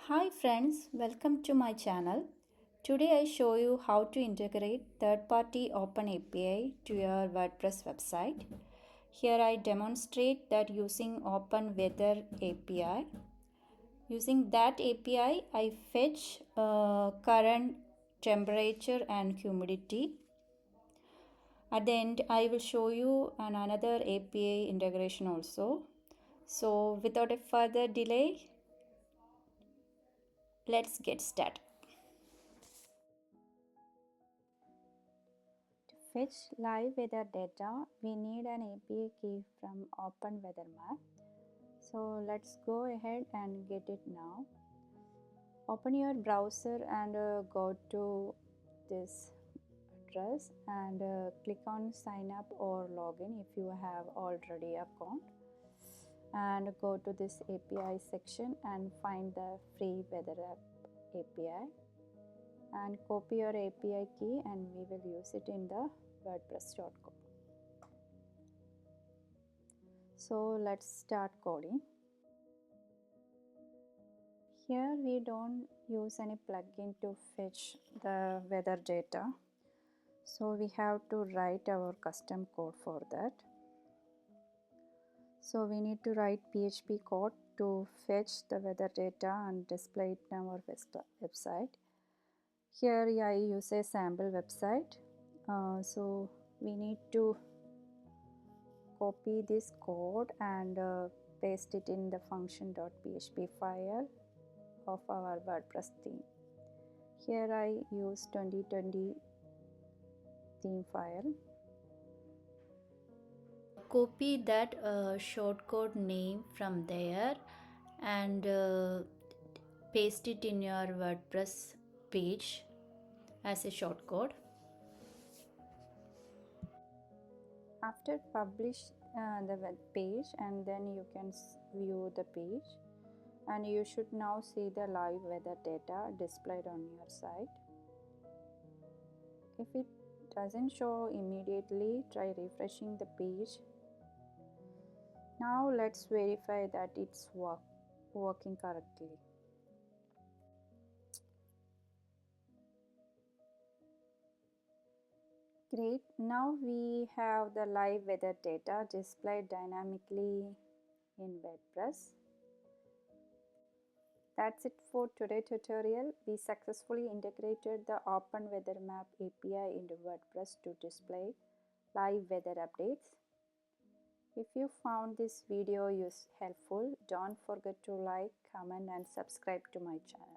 Hi friends, welcome to my channel. Today I show you how to integrate third-party Open API to your WordPress website. Here I demonstrate that using Open Weather API. Using that API, I fetch current temperature and humidity. At the end, I will show you another API integration also. So without a further delay, let's get started. To fetch live weather data, we need an API key from Open Weather Map. So let's go ahead and get it now. Open your browser and go to this address and click on sign up or login if you have already account, and go to this API section and find the free weather app API and copy your API key, and we will use it in the WordPress.com. So let's start coding. Here we don't use any plugin to fetch the weather data. So we have to write our custom code for that. So we need to write PHP code to fetch the weather data and display it on our website. Here I use a sample website. So we need to copy this code and paste it in the function.php file of our WordPress theme. Here I use 2020 theme file. Copy that shortcode name from there and paste it in your WordPress page as a shortcode. After publish the web page, and then you can view the page, and you should now see the live weather data displayed on your site. If it doesn't show immediately, try refreshing the page. Now let's verify that it's working correctly. Great, now we have the live weather data displayed dynamically in WordPress. That's it for today's tutorial. We successfully integrated the Open Weather Map API into WordPress to display live weather updates. If you found this video helpful, don't forget to like, comment and subscribe to my channel.